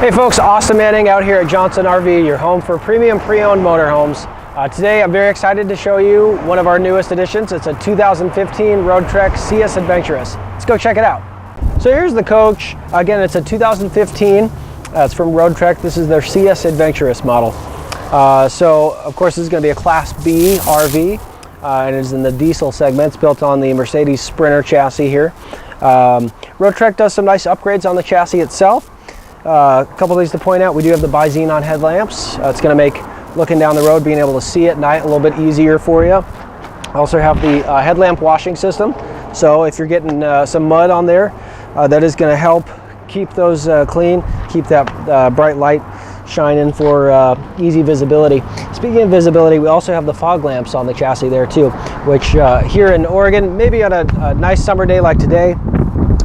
Hey folks, Austin Manning out here at Johnson RV, your home for premium pre-owned motorhomes. Today I'm very excited to show you one of our newest additions. It's a 2015 Roadtrek CS Adventurous. Let's go check it out. So here's the coach. Again, it's a 2015. It's from Roadtrek. This is their CS Adventurous model. So of course this is going to be a Class B RV. And it is in the diesel segment. It's built on the Mercedes Sprinter chassis here. Roadtrek does some nice upgrades on the chassis itself. A couple things to point out: we do have the bi-xenon headlamps. It's going to make looking down the road, being able to see at night, a little bit easier for you. Also have the headlamp washing system. So if you're getting some mud on there, that is going to help keep those clean, keep that bright light shining for easy visibility. Speaking of visibility, we also have the fog lamps on the chassis there too, which here in Oregon, maybe on a nice summer day like today,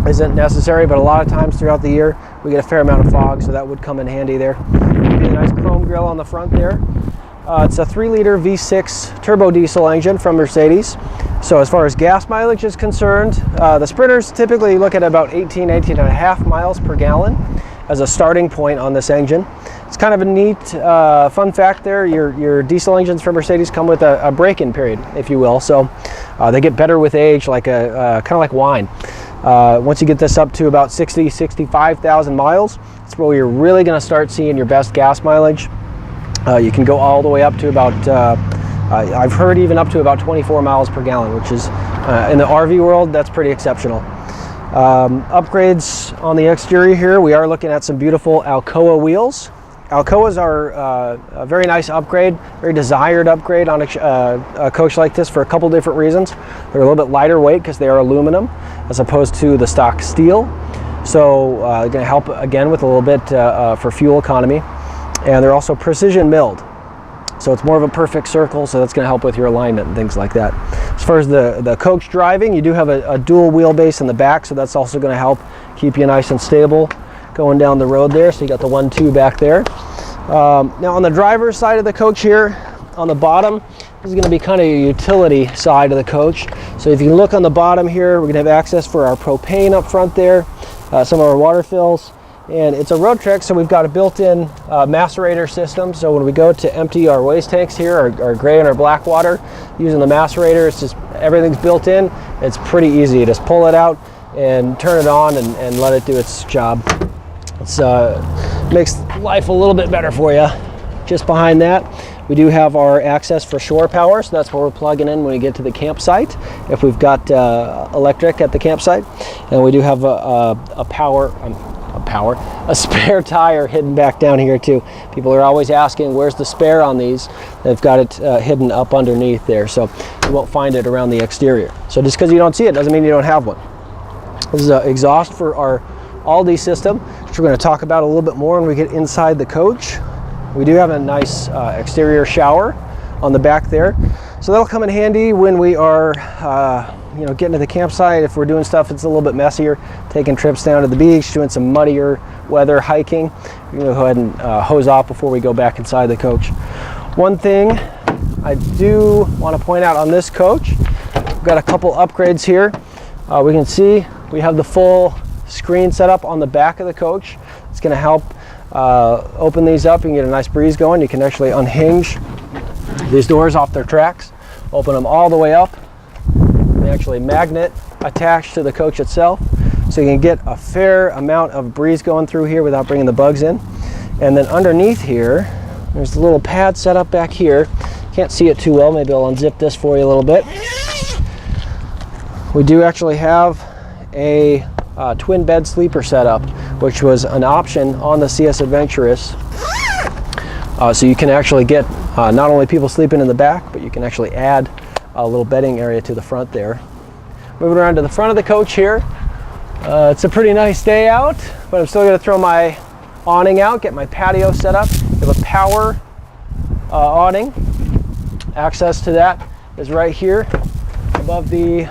isn't necessary, but a lot of times throughout the year we get a fair amount of fog, so that would come in handy there. A nice chrome grille on the front there. It's a 3-liter V6 turbo diesel engine from Mercedes. So as far as gas mileage is concerned, the Sprinters typically look at about 18 and a half miles per gallon as a starting point on this engine. It's kind of a neat fun fact there. Your diesel engines from Mercedes come with a break-in period, if you will. So they get better with age, like kind of like wine. Once you get this up to about 65,000 miles, that's where you're really going to start seeing your best gas mileage. You can go all the way up to about, I've heard even up to about 24 miles per gallon, which is, in the RV world, that's pretty exceptional. Upgrades on the exterior here, we are looking at some beautiful Alcoa wheels. Alcoas are a very nice upgrade, very desired upgrade on a coach like this for a couple different reasons. They're a little bit lighter weight because they are aluminum as opposed to the stock steel. So going to help again with a little bit for fuel economy. And they're also precision milled. So it's more of a perfect circle, so that's going to help with your alignment and things like that. As far as the coach driving, you do have a dual wheelbase in the back, so that's also going to help keep you nice and stable going down the road there. So you got the 1-2 back there. Now on the driver's side of the coach here, on the bottom, this is going to be kind of your utility side of the coach. So if you look on the bottom here, we're going to have access for our propane up front there, some of our water fills. And it's a Roadtrek, so we've got a built-in macerator system. So when we go to empty our waste tanks here, our gray and our black water, using the macerator, it's just everything's built in. It's pretty easy. Just pull it out and turn it on and let it do its job. It's makes life a little bit better for you. Just behind that, we do have our access for shore power, so that's where we're plugging in when we get to the campsite, if we've got electric at the campsite. And we do have a spare tire hidden back down here too. People are always asking, where's the spare on these? They've got it hidden up underneath there, so you won't find it around the exterior. So just because you don't see it doesn't mean you don't have one. This is exhaust for our Aldi system, which we're going to talk about a little bit more when we get inside the coach. We do have a nice exterior shower on the back there, so that'll come in handy when we are getting to the campsite. If we're doing stuff that's a little bit messier, taking trips down to the beach, doing some muddier weather, hiking, we're going to go ahead and hose off before we go back inside the coach. One thing I do want to point out on this coach, we've got a couple upgrades here. We can see we have the full screen set up on the back of the coach. It's going to help open these up and get a nice breeze going. You can actually unhinge these doors off their tracks, open them all the way up. They actually magnet attached to the coach itself, so you can get a fair amount of breeze going through here without bringing the bugs in. And then underneath here, there's a little pad set up back here. Can't see it too well. Maybe I'll unzip this for you a little bit. We do actually have a twin bed sleeper setup, which was an option on the CS Adventurous. So you can actually get not only people sleeping in the back, but you can actually add a little bedding area to the front there. Moving around to the front of the coach here, it's a pretty nice day out, but I'm still going to throw my awning out, get my patio set up. We have a power awning. Access to that is right here above the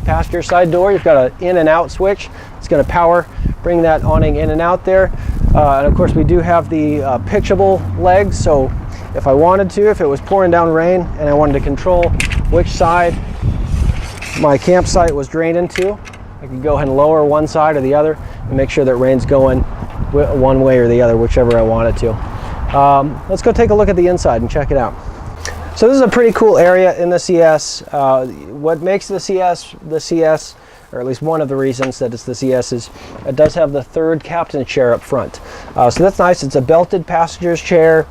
passenger side door. You've got an in and out switch. It's going to power, bring that awning in and out there. And of course we do have the pitchable legs, so if I wanted to, if it was pouring down rain and I wanted to control which side my campsite was drained into, I could go ahead and lower one side or the other and make sure that rain's going one way or the other, whichever I wanted to. Let's go take a look at the inside and check it out. So this is a pretty cool area in the CS. What makes the CS, or at least one of the reasons that it's the CS, is it does have the third captain's chair up front. So that's nice. It's a belted passenger's chair.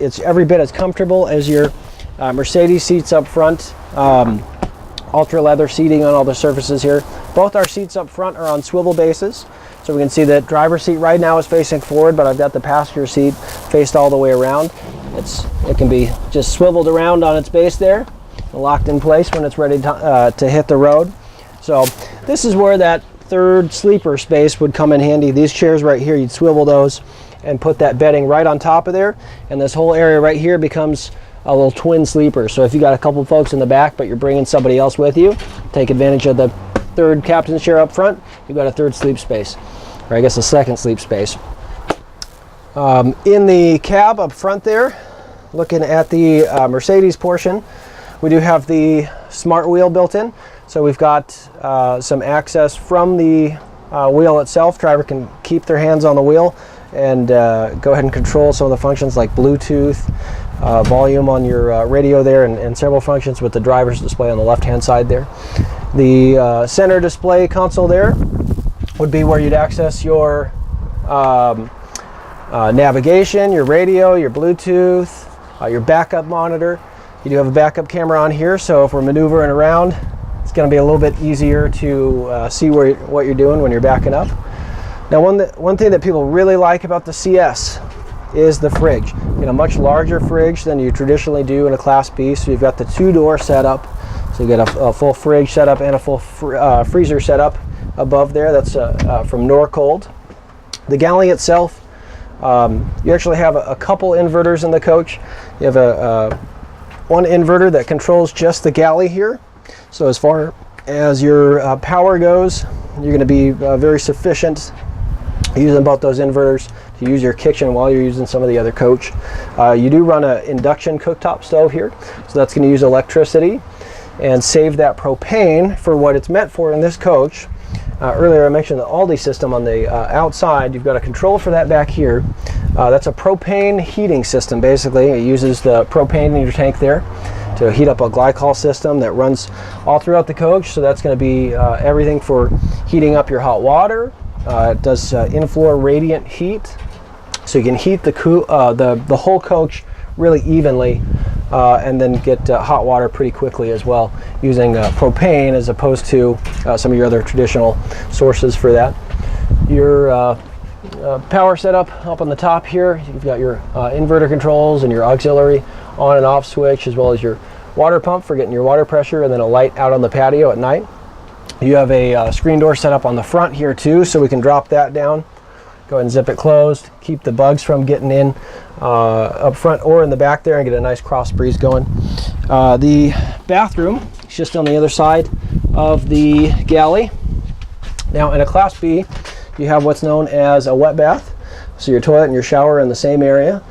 It's every bit as comfortable as your Mercedes seats up front. Ultra leather seating on all the surfaces here. Both our seats up front are on swivel bases. So we can see that driver's seat right now is facing forward, but I've got the passenger seat faced all the way around. It can be just swiveled around on its base there, locked in place when it's ready to hit the road. So this is where that third sleeper space would come in handy. These chairs right here, you'd swivel those and put that bedding right on top of there, and this whole area right here becomes a little twin sleeper. So if you got a couple folks in the back but you're bringing somebody else with you, take advantage of the third captain's chair up front. You've got a third sleep space, or I guess a second sleep space. In the cab up front there, looking at the Mercedes portion, we do have the smart wheel built in. So we've got some access from the wheel itself. Driver can keep their hands on the wheel and go ahead and control some of the functions like Bluetooth, volume on your radio there, and several functions with the driver's display on the left hand side there. The center display console there would be where you'd access your navigation, your radio, your Bluetooth, your backup monitor. You do have a backup camera on here, so if we're maneuvering around, it's going to be a little bit easier to see what you're doing when you're backing up. Now, one thing that people really like about the CS is the fridge. You get a much larger fridge than you traditionally do in a Class B. So you've got the two-door setup. So you get a full fridge setup and a full freezer setup above there. That's from Norcold. The galley itself, you actually have a couple inverters in the coach. You have one inverter that controls just the galley here. So as far as your power goes, you're going to be very sufficient using both those inverters to use your kitchen while you're using some of the other coach. You do run an induction cooktop stove here, so that's going to use electricity and save that propane for what it's meant for in this coach. Earlier I mentioned the Aldi system on the outside. You've got a control for that back here. That's a propane heating system. Basically, it uses the propane in your tank there to heat up a glycol system that runs all throughout the coach. So that's going to be everything for heating up your hot water. It does in-floor radiant heat, so you can heat the whole coach really evenly, and then get hot water pretty quickly as well, using propane as opposed to some of your other traditional sources for that. Your power setup up on the top here, you've got your inverter controls and your auxiliary on and off switch, as well as your water pump for getting your water pressure, and then a light out on the patio at night. You have a screen door set up on the front here too, so we can drop that down, go ahead and zip it closed, keep the bugs from getting in up front or in the back there, and get a nice cross breeze going. The bathroom is just on the other side of the galley. Now in a Class B, you have what's known as a wet bath, so your toilet and your shower are in the same area.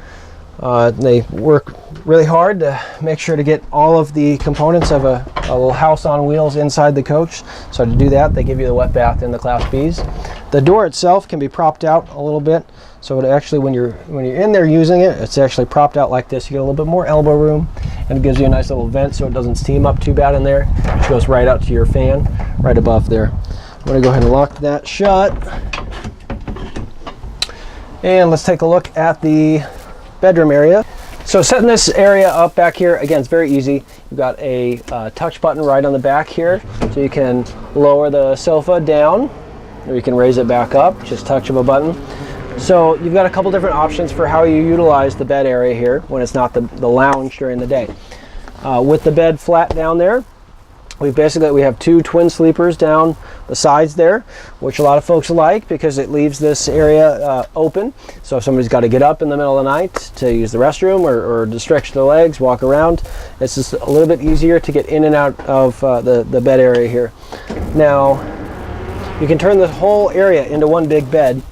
They work really hard to make sure to get all of the components of a little house on wheels inside the coach. So to do that, they give you the wet bath in the Class Bs. The door itself can be propped out a little bit, so it actually, when you're in there using it, it's actually propped out like this. You get a little bit more elbow room, and it gives you a nice little vent so it doesn't steam up too bad in there, which goes right out to your fan right above there. I'm going to go ahead and lock that shut, and let's take a look at the bedroom area. So setting this area up back here, again, it's very easy. You've got a touch button right on the back here, so you can lower the sofa down, or you can raise it back up, just touch of a button. So you've got a couple different options for how you utilize the bed area here when it's not the lounge during the day. With the bed flat down there, we have two twin sleepers down the sides there, which a lot of folks like because it leaves this area open. So if somebody's got to get up in the middle of the night to use the restroom or to stretch their legs, walk around, it's just a little bit easier to get in and out of the bed area here. Now, you can turn the whole area into one big bed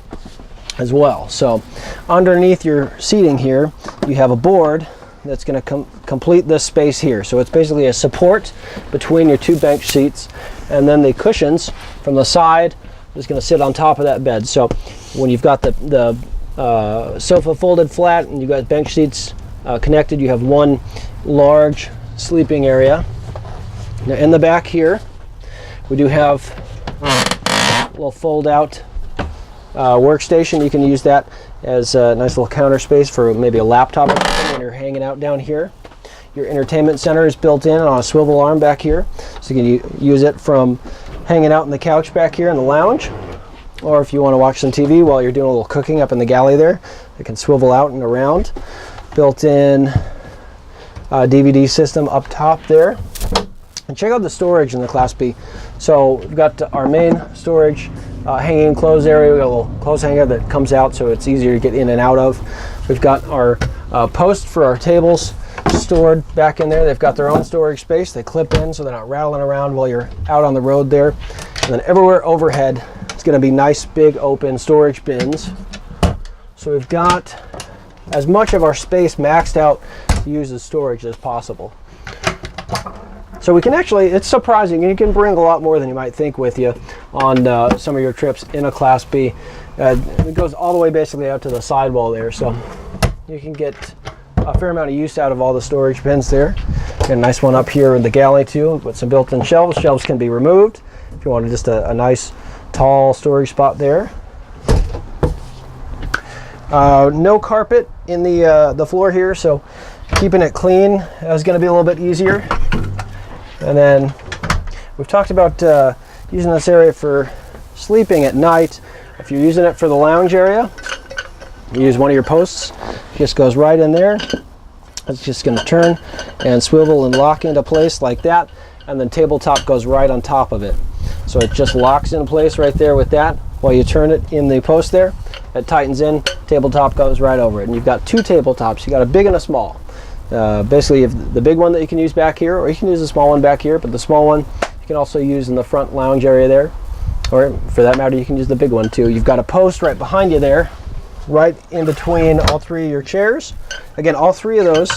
as well. So underneath your seating here, you have a board that's going to complete this space here. So it's basically a support between your two bench seats, and then the cushions from the side is going to sit on top of that bed. So when you've got the sofa folded flat and you've got bench seats connected, you have one large sleeping area. Now in the back here, we do have a little fold out workstation. You can use that as a nice little counter space for maybe a laptop or something when you're hanging out down here. Your entertainment center is built in on a swivel arm back here, so you can use it from hanging out on the couch back here in the lounge, or if you want to watch some TV while you're doing a little cooking up in the galley there, it can swivel out and around. Built-in DVD system up top there. And check out the storage in the Class B. So we've got our main storage hanging clothes area. We've got a little clothes hanger that comes out so it's easier to get in and out of. We've got our post for our tables stored back in there. They've got their own storage space. They clip in so they're not rattling around while you're out on the road there. And then everywhere overhead, it's going to be nice big open storage bins. So we've got as much of our space maxed out to use as storage as possible. So we can actually, it's surprising, you can bring a lot more than you might think with you on some of your trips in a Class B. It goes all the way basically out to the sidewall there, so you can get a fair amount of use out of all the storage bins there. Got a nice one up here in the galley too, with some built-in shelves. Shelves can be removed if you want just a nice tall storage spot there. No carpet in the floor here, so keeping it clean is going to be a little bit easier. And then we've talked about using this area for sleeping at night. If you're using it for the lounge area, you use one of your posts. It just goes right in there. It's just going to turn and swivel and lock into place like that, and then tabletop goes right on top of it. So it just locks in place right there with that. While you turn it in the post there, it tightens in, tabletop goes right over it. And you've got two tabletops. You got a big and a small. Basically, you have the big one that you can use back here, or you can use the small one back here, but the small one you can also use in the front lounge area there, or for that matter, you can use the big one too. You've got a post right behind you there, right in between all three of your chairs. Again, all three of those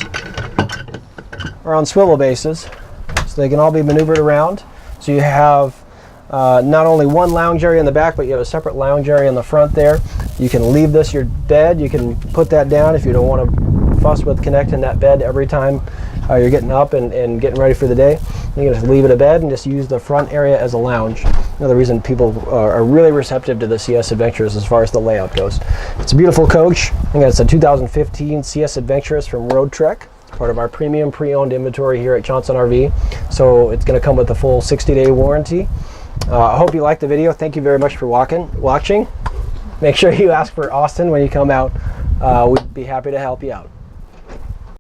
are on swivel bases, so they can all be maneuvered around. So you have not only one lounge area in the back, but you have a separate lounge area in the front there. You can leave this your bed. You can put that down if you don't want to fuss with connecting that bed every time you're getting up and getting ready for the day. You can just leave it a bed and just use the front area as a lounge. Another reason people are really receptive to the CS Adventurous as far as the layout goes. It's a beautiful coach. Again, it's a 2015 CS Adventurous from Roadtrek, part of our premium pre-owned inventory here at Johnson RV. So it's going to come with a full 60-day warranty. I hope you liked the video. Thank you very much for watching. Make sure you ask for Austin when you come out. We'd be happy to help you out.